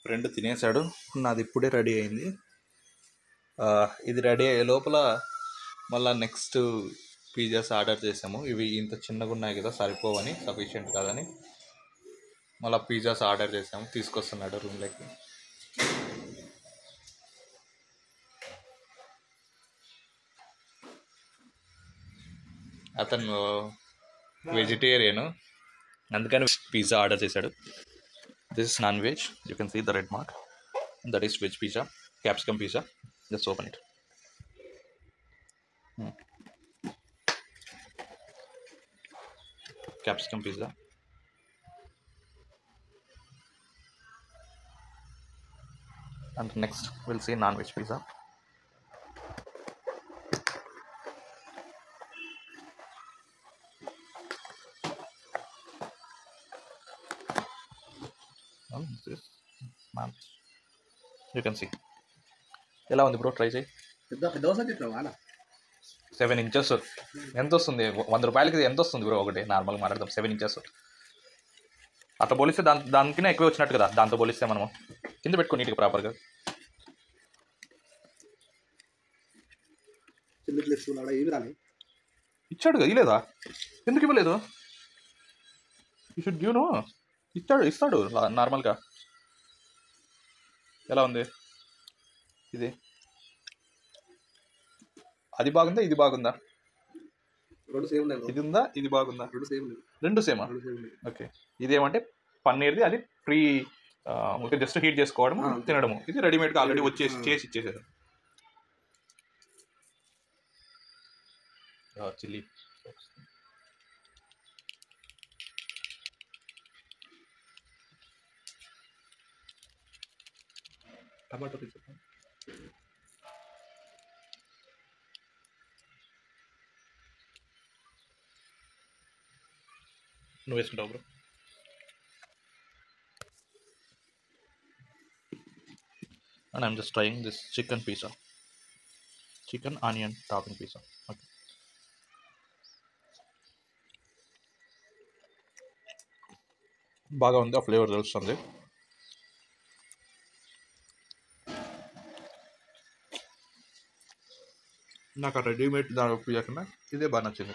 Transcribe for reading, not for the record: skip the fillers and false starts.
Friend తినేసాడు, నాది ఇప్పుడే ready అయింది. ఇది రెడీ అయ్యే లోపల మళ్ళీ నెక్స్ట్ పిజ్జాస్ ఆర్డర్ చేసాము. ఇవి ఇంత చిన్నగా ఉన్నాయి కదా, సరిపోవని, సఫిషియెంట్ కాదని మళ్ళీ పిజ్జాస్ ఆర్డర్ చేసాము. తీసుకొస్తున్నాడు రూమ్లోకి. అతను వెజిటేరియన్, అందుకని పిజ్జా ఆర్డర్ చేశాడు. This is non veg. You can see the red mark, that is veg pizza, capsicum pizza. Just open it. Capsicum pizza. And next we'll see non-veg pizza. This is non-veg. You can see. ఎలా ఉంది bro, try చేయి. 7 inches ఎంత వస్తుంది? 100 రూపాయలకి ఎంత వస్తుంది bro ఒకటి? నార్మల్గా మాట్లాడదాం. 7 inches అట్లా పోలిస్తే దానికన్నా ఎక్కువ వచ్చినట్టు కదా. దాంతో పోలిస్తే మనము కింద పెట్టుకో నీట్గా ప్రాపర్గా. ఇచ్చాడు కదా, ఇలేదా? ఎందుకు ఇవ్వలేదు? You should give. నో, ఇస్తాడు నార్మల్గా. ఎలా ఉంది ఇది? అది బాగుందా, ఇది బాగుందా? ఇది ఉందా, ఇది బాగుందా? రెండు సేమా? ఓకే. ఇదేమంటే పన్నీర్ది, అది ప్రీ జస్ట్ హీట్ చేసుకోవడము, తినడము. ఇది రెడీమేడ్గా ఆల్రెడీ చేసి ఇచ్చేసారు. Chilli tomato pizza. నువ్వు వేసుకుంటావు bro. And I'm just trying this chicken pizza, chicken onion topping pizza. Okay. బాగా ఉంది, ఆ ఫ్లేవర్ తెలుస్తుంది. నాకు ఆ రెడీమేడ్ దాని పిజ్జా కన్నా ఇదే బాగా నచ్చింది.